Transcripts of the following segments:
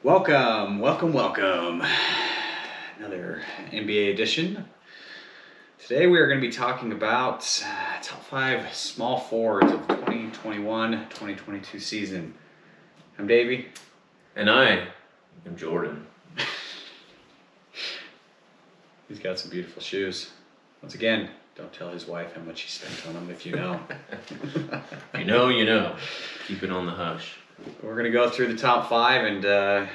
Welcome, welcome, welcome. Another NBA edition. Today we are going to be talking about top 5 small forwards of the 2021-2022 season. I'm Davey. And I am Jordan. He's got some beautiful shoes. Once again, don't tell his wife how much he spent on them if you know. If you know, you know. Keep it on the hush. We're going to go through the top 5 and have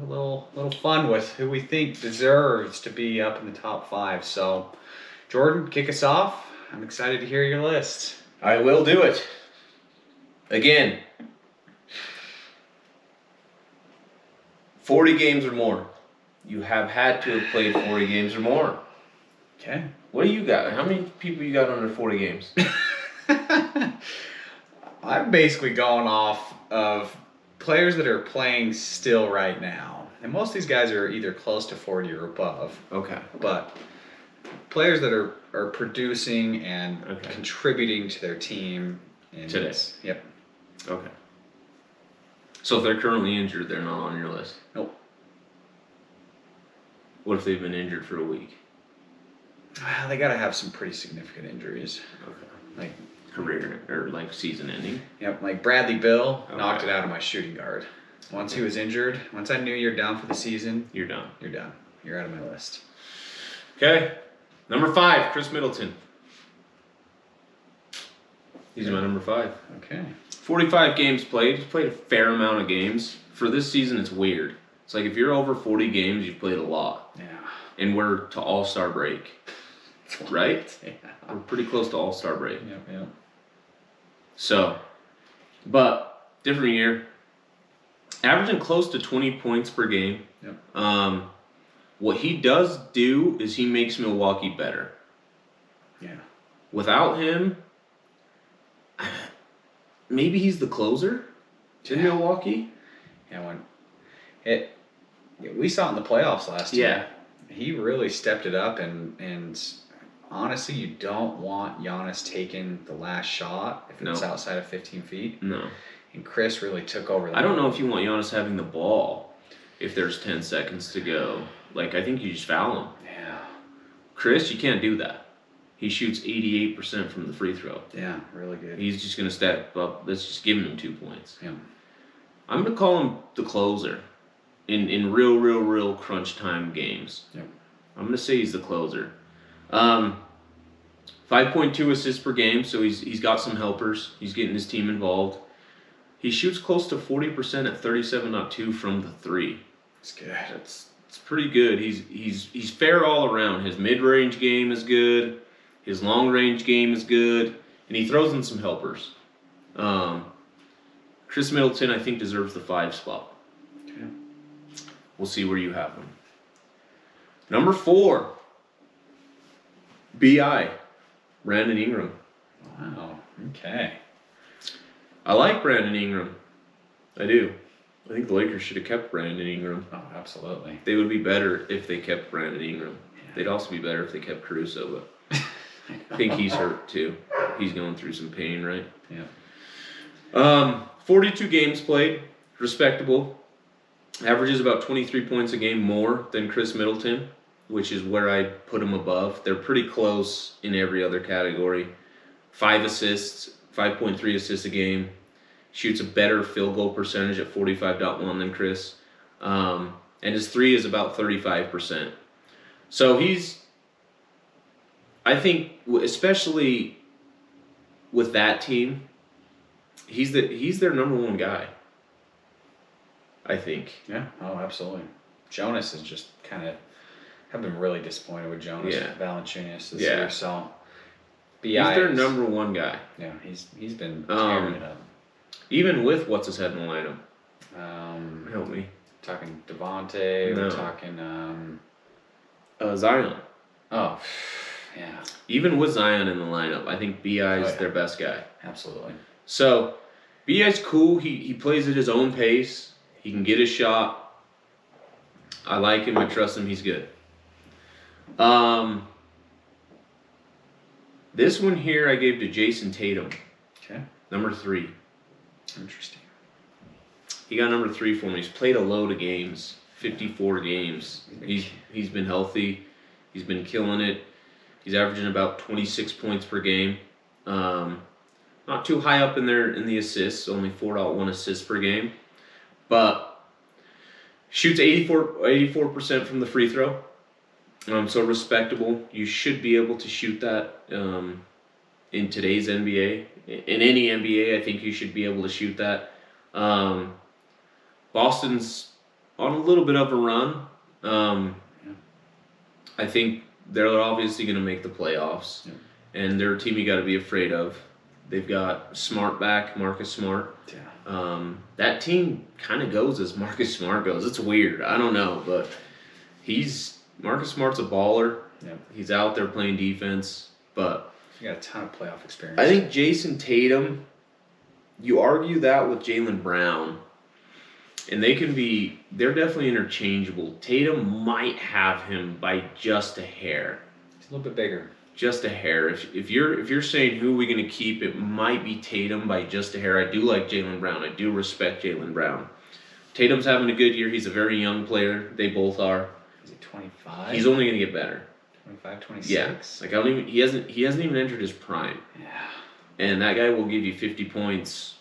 a little fun with who we think deserves to be up in the top 5. So, Jordan, kick us off. I'm excited to hear your list. I will do it. Again. 40 games or more. You have had to have played 40 games or more. Okay. What do you got? How many people you got under 40 games? I'm basically going off of players that are playing still right now. And most of these guys are either close to 40 or above. Okay. But players that are producing and Okay. contributing to their team. And Today. Yep. Okay. So if they're currently injured, they're not on your list? Nope. What if they've been injured for a week? They got to have some pretty significant injuries. Okay. Like, Career or like season ending? yep, like Bradley Bill Okay. knocked it out of my shooting guard. Once he was injured, once I knew you're down for the season, You're done. you're done. You're out of my list. Okay. Number 5, Chris Middleton. He's my number 5. Okay. 45 games played. He's played a fair amount of games. For this season, it's weird. It's like if you're over 40 games, you've played a lot. Yeah. And we're to All-Star break, right? Yeah. We're pretty close to All-Star break. Yep. So, but different year. Averaging close to 20 points per game. Yep. What he does do is he makes Milwaukee better. Yeah. Without him, maybe he's the closer in Milwaukee. Yeah. We saw it in the playoffs last year. Yeah. He really stepped it up, and honestly, you don't want Giannis taking the last shot if it's No. outside of 15 feet. No. And Chris really took over that. I don't know if you want Giannis having the ball if there's 10 seconds to go. Like, I think you just foul him. Yeah. Chris, you can't do that. He shoots 88% from the free throw. Yeah, really good. He's just going to step up. Let's just give him 2 points. Yeah. I'm going to call him the closer in real crunch time games. Yep. I'm going to say he's the closer. 5.2 assists per game, so he's got some helpers. He's getting his team involved. He shoots close to 40% at 37.2 from the 3. It's good. It's pretty good. He's fair all around. His mid-range game is good. His long-range game is good, and he throws in some helpers. Chris Middleton, I think, deserves the 5 spot. Okay. We'll see where you have him. Number 4, B.I. Brandon Ingram. Wow. Okay. I like Brandon Ingram. I do. I think the Lakers should have kept Brandon Ingram. Oh, absolutely. They would be better if they kept Brandon Ingram. Yeah. They'd also be better if they kept Caruso, but I think he's hurt too. He's going through some pain, right? Yeah. 42 games played, respectable. Averages about 23 points a game more than Chris Middleton, which is where I put him above. They're pretty close in every other category. 5 assists, 5.3 assists a game. Shoots a better field goal percentage at 45.1 than Chris. And his 3 is about 35%. So I think, especially with that team, he's their number 1 guy. I think. Yeah. Oh, absolutely. Jonas is just kind of. I've been really disappointed with Jonas Valanciunas this year. So, He's their number 1 guy. Yeah, he's been tearing it up. Even with what's his head in the lineup. Help me. Talking Devontae. No. We're talking. Zion. Oh, yeah. Even with Zion in the lineup, I think B.I. is yeah. their best guy. Absolutely. So, B.I.'s cool. He plays at his own pace. He can get his shot. I like him. I trust him. He's good. This one here I gave to Jason Tatum. Okay. Number 3. Interesting. He got number 3 for me. He's played a load of games, 54 games. He's been healthy. He's been killing it. He's averaging about 26 points per game. Not too high up in there in the assists, only 4.1 assists per game. But shoots 84% from the free throw. So respectable. You should be able to shoot that in today's NBA. In any NBA, I think you should be able to shoot that. Boston's on a little bit of a run. I think they're obviously going to make the playoffs. Yeah. And they're a team you got to be afraid of. They've got Smart back, Marcus Smart. Yeah. That team kind of goes as Marcus Smart goes. It's weird. I don't know, but Marcus Smart's a baller. Yeah. He's out there playing defense, but You got a ton of playoff experience. I think Jason Tatum, you argue that with Jaylen Brown, and they're definitely interchangeable. Tatum might have him by just a hair. He's a little bit bigger. Just a hair. If you're saying who are we going to keep, it might be Tatum by just a hair. I do like Jaylen Brown. I do respect Jaylen Brown. Tatum's having a good year. He's a very young player. They both are. Is he 25? He's only going to get better. 25, 26? Yeah. Like he hasn't even entered his prime. Yeah. And that guy will give you 50 points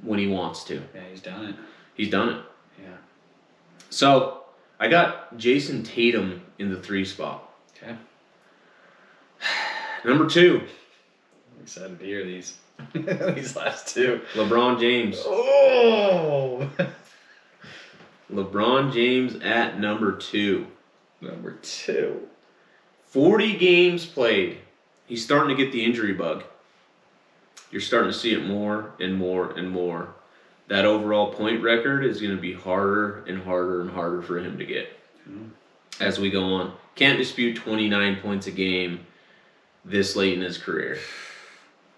when he wants to. Yeah, he's done it. He's done it. Yeah. So I got Jason Tatum in the 3 spot. Okay. Number 2, I'm excited to hear these. These last two. LeBron James. Oh! LeBron James at number 2. Number 2. 40 games played. He's starting to get the injury bug. You're starting to see it more and more and more. That overall point record is going to be harder and harder and harder for him to get as we go on. Can't dispute 29 points a game this late in his career.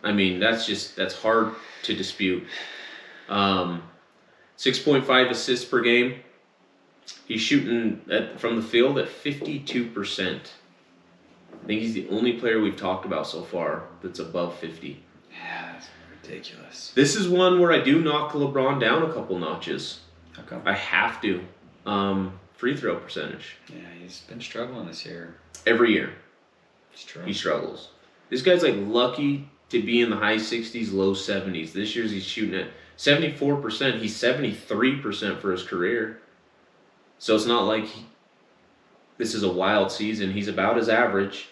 I mean, that's hard to dispute. 6.5 assists per game. He's shooting from the field at 52%. I think he's the only player we've talked about so far that's above 50. Yeah, that's ridiculous. This is one where I do knock LeBron down a couple notches. How come? I have to. Free throw percentage. Yeah, he's been struggling this year. Every year, It's true. he struggles. This guy's like lucky to be in the high 60s, low 70s. This year's he's shooting at 74%. He's 73% for his career. So it's not like this is a wild season. He's about his average.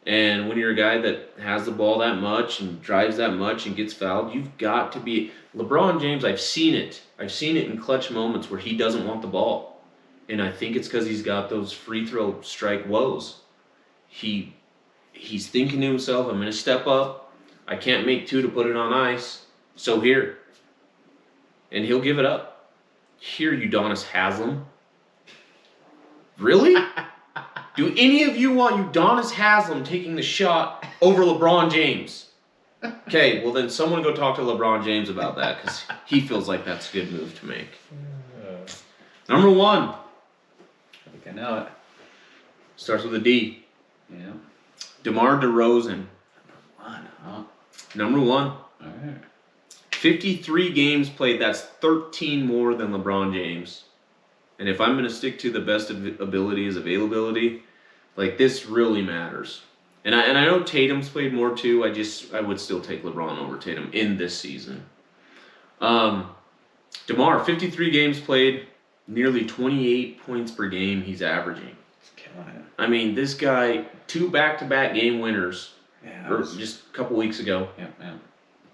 And when you're a guy that has the ball that much and drives that much and gets fouled, you've got to be... LeBron James, I've seen it. I've seen it in clutch moments where he doesn't want the ball. And I think it's because he's got those free throw strike woes. He's thinking to himself, I'm going to step up. I can't make 2 to put it on ice. So here. And he'll give it up. Here, Udonis Haslem. Really? Do any of you want Udonis Haslem taking the shot over LeBron James? Okay, well then someone go talk to LeBron James about that because he feels like that's a good move to make. Number 1. I think I know it. Starts with a D. Yeah. DeMar DeRozan. One, huh? Number 1. All right. 53 games played. That's 13 more than LeBron James. And if I'm going to stick to the best ability is availability, like this really matters. And I know Tatum's played more too. I would still take LeBron over Tatum in this season. DeMar, 53 games played, nearly 28 points per game he's averaging. He's killing it. I mean, this guy, 2 back-to-back game winners, Yeah. or just a couple weeks ago. Yeah.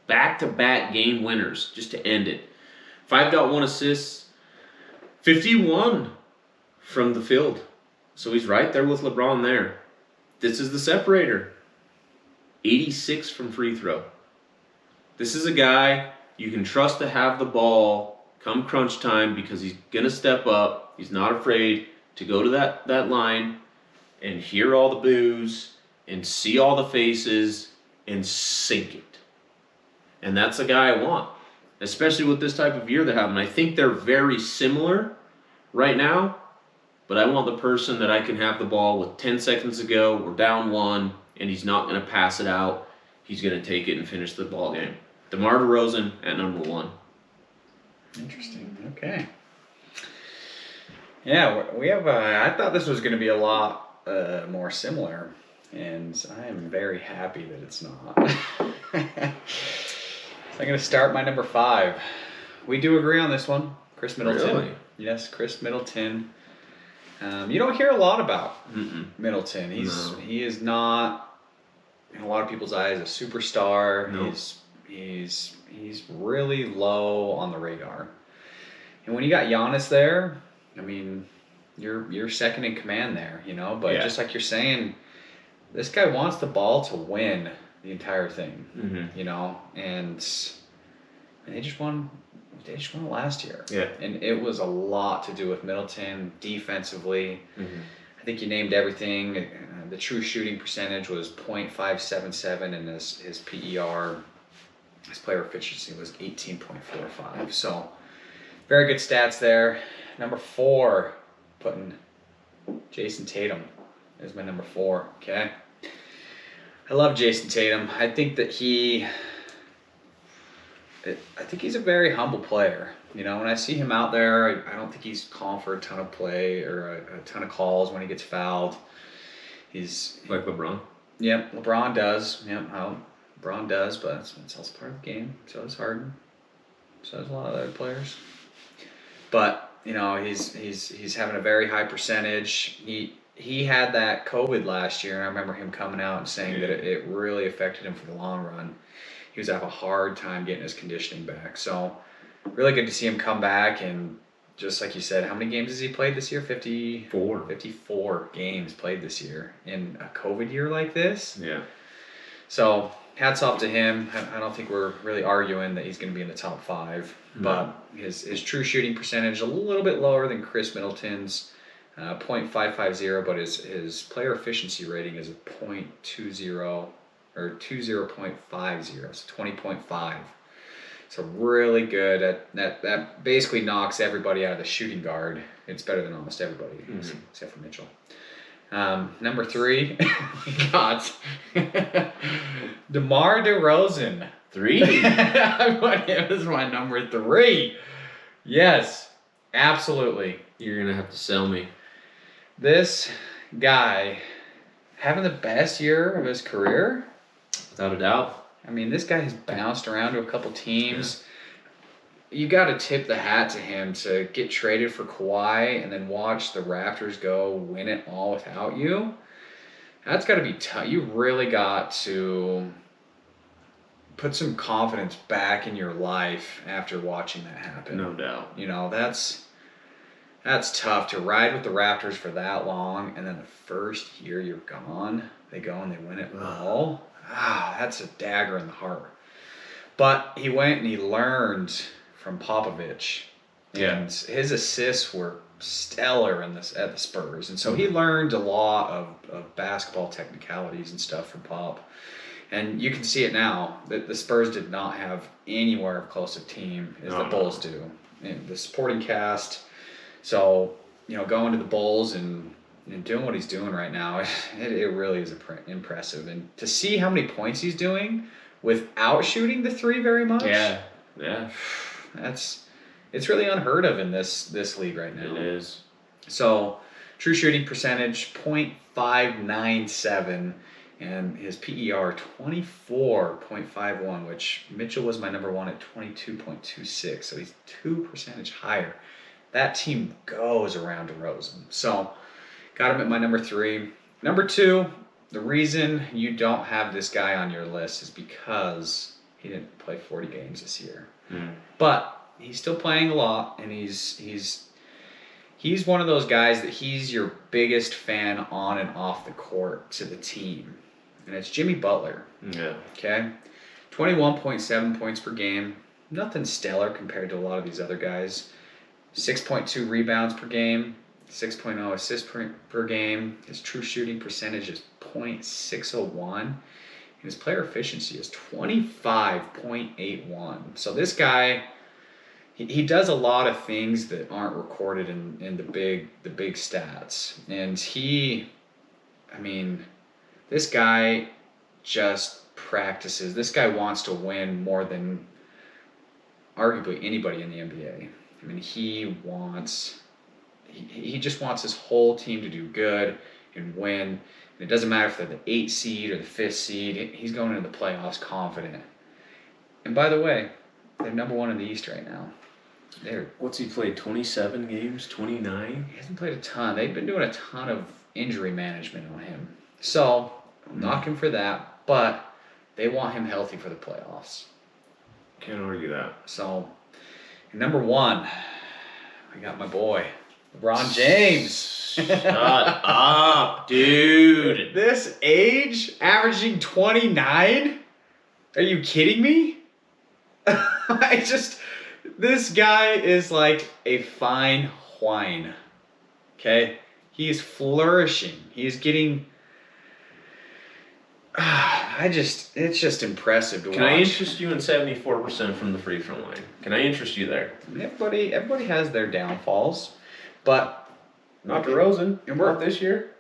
Back-to-back game winners, just to end it. 5.1 assists, 51 from the field. So he's right there with LeBron there. This is the separator. 86 from free throw. This is a guy you can trust to have the ball come crunch time because he's going to step up. He's not afraid to go to that line and hear all the boos and see all the faces and sink it. And that's the guy I want, especially with this type of year they're having. I think they're very similar right now, but I want the person that I can have the ball with 10 seconds to go, we're down 1, and he's not going to pass it out. He's going to take it and finish the ball game. DeMar DeRozan at number 1. Interesting. Okay. Yeah, we have. I thought this was going to be a lot more similar, and I am very happy that it's not. So I'm going to start my number 5. We do agree on this one. Chris Middleton. Really? Yes, Chris Middleton. You don't hear a lot about Mm-mm. Middleton. No. He is not, in a lot of people's eyes, a superstar. No. He's really low on the radar. And when you got Giannis there, I mean, you're second in command there, you know. But Yeah. just like you're saying, this guy wants the ball to win the entire thing, Mm-hmm. you know. And they just won. They just won it last year. Yeah. And it was a lot to do with Middleton defensively. Mm-hmm. I think you named everything. The true shooting percentage was .577, and his PER, his player efficiency, was 18.45. So, very good stats there. Number 4, putting Jason Tatum is my number 4. Okay. I love Jason Tatum. I think that I think he's a very humble player. You know, when I see him out there, I don't think he's calling for a ton of play or a ton of calls when he gets fouled. He's Like LeBron. Yep, LeBron does. Yep, well, LeBron does, but it's also part of the game. So does Harden. So does a lot of other players. But you know, he's having a very high percentage. He had that COVID last year, and I remember him coming out and saying that it really affected him for the long run. He was having a hard time getting his conditioning back. So really good to see him come back, and just like you said, how many games has he played this year? 54 games played this year in a COVID year like this. Yeah. So hats off to him. I don't think we're really arguing that he's going to be in the top 5, but his true shooting percentage a little bit lower than Chris Middleton's, .550, but his player efficiency rating is a .20 or 20.50, so 20.5. So really good at that basically knocks everybody out of the shooting guard. It's better than almost everybody, except for Mitchell. Number 3, we got DeMar DeRozan. 3. I put him as my number 3. Yes, absolutely. You're gonna have to sell me. This guy having the best year of his career. Without a doubt. I mean, this guy has bounced around to a couple teams. Yeah. You got to tip the hat to him to get traded for Kawhi and then watch the Raptors go win it all without you. That's got to be tough. You really got to put some confidence back in your life after watching that happen. No doubt. You know, that's tough to ride with the Raptors for that long, and then the first year you're gone, they go and they win it all. That's a dagger in the heart. But he went and he learned from Popovich. Yeah. And his assists were stellar at the Spurs. And so he learned a lot of basketball technicalities and stuff from Pop. And you can see it now that the Spurs did not have anywhere close a team as the Bulls do. And the supporting cast. So, you know, going to the Bulls and doing what he's doing right now, it really is impressive. And to see how many points he's doing without shooting the 3 very much. Yeah. It's really unheard of in this league right now. It is. So, true shooting percentage .597, and his PER 24.51, which Mitchell was my number 1 at 22.26. So he's 2% higher. That team goes around DeRozan. So, got him at my number 3. Number 2, the reason you don't have this guy on your list is because he didn't play 40 games this year. But he's still playing a lot, and he's one of those guys that he's your biggest fan on and off the court to the team. And it's Jimmy Butler. Yeah. Okay? 21.7 points per game. Nothing stellar compared to a lot of these other guys. 6.2 rebounds per game. 6.0 assists per game. His true shooting percentage is .601. And his player efficiency is 25.81. So this guy, he does a lot of things that aren't recorded in the big stats. And this guy just practices. This guy wants to win more than arguably anybody in the NBA. I mean, he just wants his whole team to do good and win. And it doesn't matter if they're the 8th seed or the 5th seed. He's going into the playoffs confident. And by the way, they're number 1 in the East right now. What's he played? 27 games? 29? He hasn't played a ton. They've been doing a ton of injury management on him. So, I'll knock him for that. But they want him healthy for the playoffs. Can't argue that. So, number 1, I got my boy, LeBron James. Shut up, dude. This age, averaging 29? Are you kidding me? This guy is like a fine wine. Okay? He is flourishing. He is getting... it's just impressive to watch. Can I interest you in 74% from the free throw line? Can I interest you there? Everybody has their downfalls, but Not DeRozan. And we're- Not this year.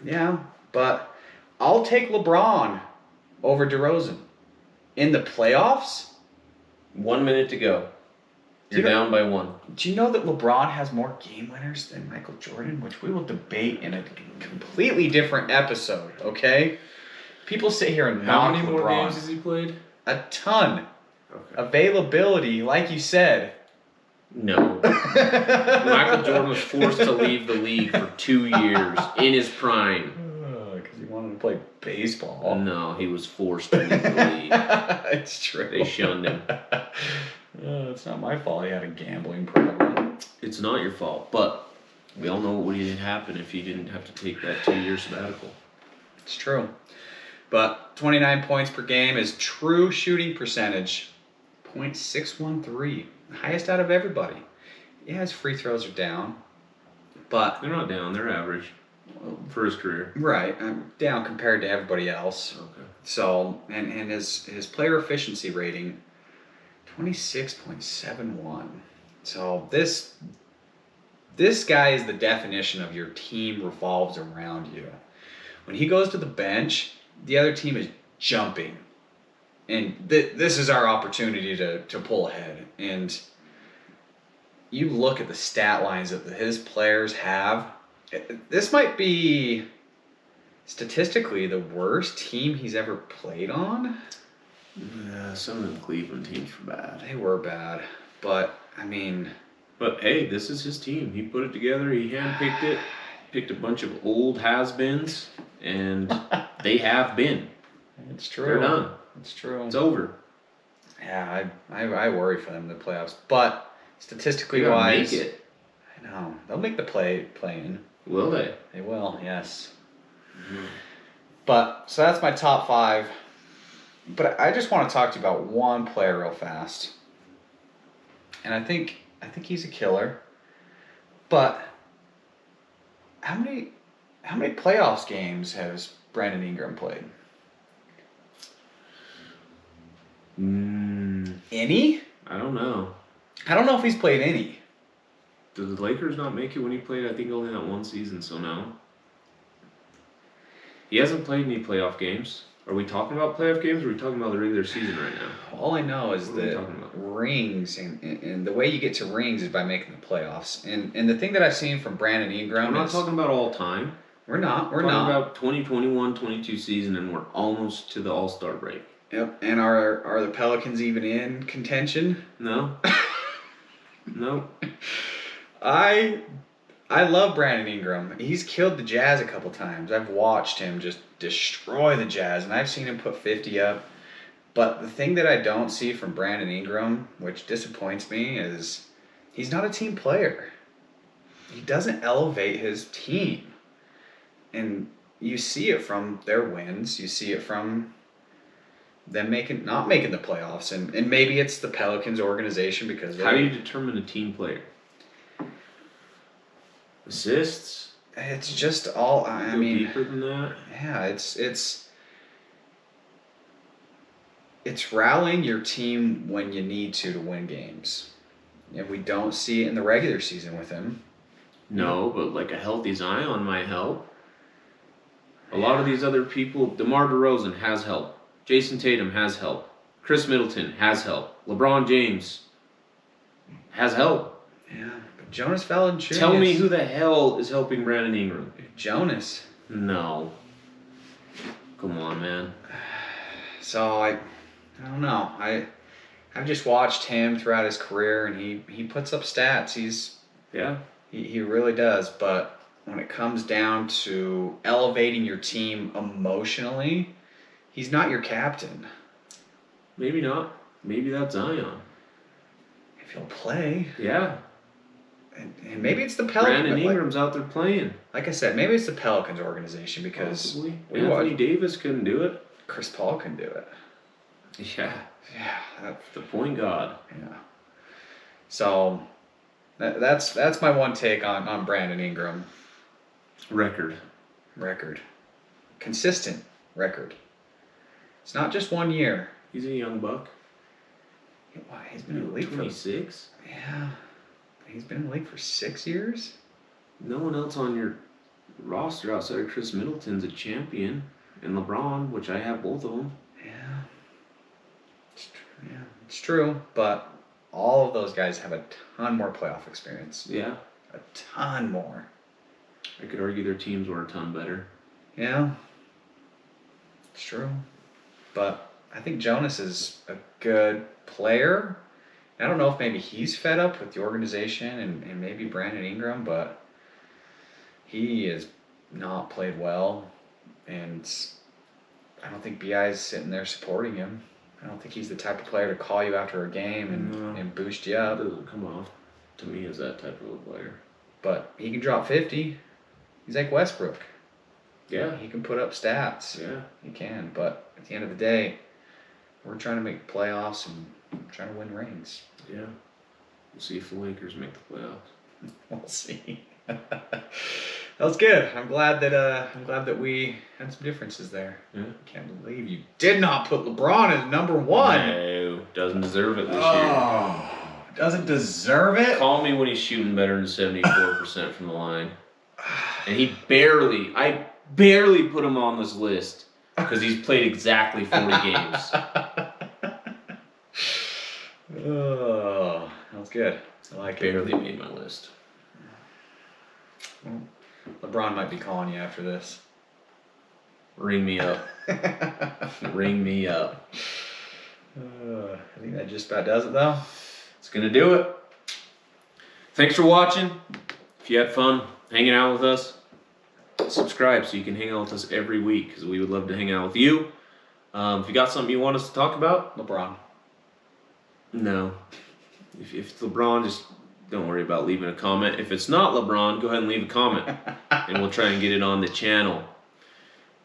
yeah, but I'll take LeBron over DeRozan in the playoffs. 1 minute to go. You're Do you know- down by 1. Do you know that LeBron has more game winners than Michael Jordan, which we will debate in a completely different episode? Okay, people sit here and How knock many more LeBron. games has he played? A ton. Okay. Availability, like you said. No. Michael Jordan was forced to leave the league for 2 years in his prime. Because he wanted to play baseball. No, he was forced to leave the league. It's true. They shunned him. It's not my fault. He had a gambling problem. It's not your fault, but we all know what would have happened if he didn't have to take that 2-year sabbatical. It's true. But 29 points per game is true shooting percentage. .613. The highest out of everybody. Yeah, his free throws are down. But, They're not down, they're average for his career. right, down compared to everybody else. Okay. So, and his player efficiency rating, 26.71. So this guy is the definition of your team revolves around you. When he goes to the bench, the other team is jumping. And this is our opportunity to pull ahead. And you look at the stat lines that his players have. This might be statistically the worst team he's ever played on. Yeah, some of the Cleveland teams were bad. They were bad. But, I mean... But hey, this is his team. He put it together, he handpicked it, picked a bunch of old has-beens, and they have been. It's true. They're done. It's true. It's over. Yeah, I worry for them in the playoffs. But statistically They gotta wise... make it. I know. They'll make the play-in. Will they? They will, yes. But, so that's my top 5. But I just want to talk to you about one player real fast. And I think he's a killer. But how many playoffs games has Brandon Ingram played? Any? I don't know. I don't know if he's played any. Did the Lakers not make it when he played? I think only that one season, so no. He hasn't played any playoff games. Are we talking about playoff games or are we talking about the regular season right now? All I know is What are we that talking about? rings, and the way you get to rings is by making the playoffs. And the thing that I've seen from Brandon Ingram We're not is... talking about all time. We're not. We're talking about 2021-22 season, and we're almost to the All-Star break. Yep. And are the Pelicans even in contention? No? No? I love Brandon Ingram. He's killed the Jazz a couple times. I've watched him just destroy the Jazz, and I've seen him put 50 up. But the thing that I don't see from Brandon Ingram, which disappoints me, is he's not a team player. He doesn't elevate his team. And you see it from their wins. You see it from them not making the playoffs. And maybe it's the Pelicans organization because How do you determine a team player? Assists? it's just all I Go mean deeper than that? yeah, it's rallying your team when you need to win games. And we don't see it in the regular season with him. No, but like a healthy Zion might help. A lot of these other people, DeMar DeRozan has help. Jason Tatum has help. Chris Middleton has help. LeBron James has help. Yeah, but Jonas Valanciunas. Tell me who the hell is helping Brandon Ingram? Jonas. No. Come on, man. So I don't know. I've just watched him throughout his career, and he puts up stats. Yeah. He really does. But when it comes down to elevating your team emotionally, he's not your captain. Maybe not. Maybe that's Zion. If he'll play, Yeah. and maybe it's the Pelicans. Brandon Ingram's out there playing. Like I said, maybe it's the Pelicans organization because Possibly. we Anthony watched. Davis couldn't do it. Chris Paul can do it. Yeah. Yeah, The point guard. yeah. So that's my one take on Brandon Ingram. Record. Consistent record. It's not just 1 year. He's a young buck. Why, he's been in the league for 26. yeah. He's been in the league for 6 years. No one else on your roster outside of Chris Middleton's a champion. And LeBron, which I have both of them. Yeah, it's true. But all of those guys have a ton more playoff experience. Yeah. A ton more. I could argue their teams were a ton better. Yeah, it's true. But I think Jonas is a good player. I don't know if maybe he's fed up with the organization and maybe Brandon Ingram, but he has not played well. And I don't think BI is sitting there supporting him. I don't think he's the type of player to call you after a game and boost you That up. doesn't come off to me as that type of a player. But he can drop 50. He's like Westbrook. Yeah. He can put up stats. Yeah. He can. But at the end of the day, we're trying to make playoffs and trying to win rings. Yeah. We'll see if the Lakers make the playoffs. We'll see. That was good. I'm glad that we had some differences there. Yeah. Can't believe you did not put LeBron as number one. No, doesn't deserve it this year. Oh, doesn't deserve it. Call me when he's shooting better than 74% from the line. And I barely put him on this list because he's played exactly 40 games. Oh, that was good. I like it. Barely made my list. LeBron might be calling you after this. Ring me up. Ring me up. I think that just about does it, though. It's going to do it. Thanks for watching. If you had fun hanging out with us, subscribe so you can hang out with us every week because we would love to hang out with you. If you got something you want us to talk about, LeBron. no. If it's LeBron, just don't worry about leaving a comment. If it's not LeBron, go ahead and leave a comment and we'll try and get it on the channel.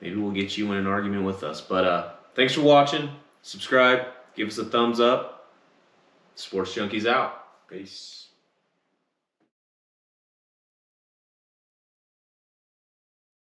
Maybe we'll get you in an argument with us. But thanks for watching. Subscribe. Give us a thumbs up. Sports Junkies out. Peace.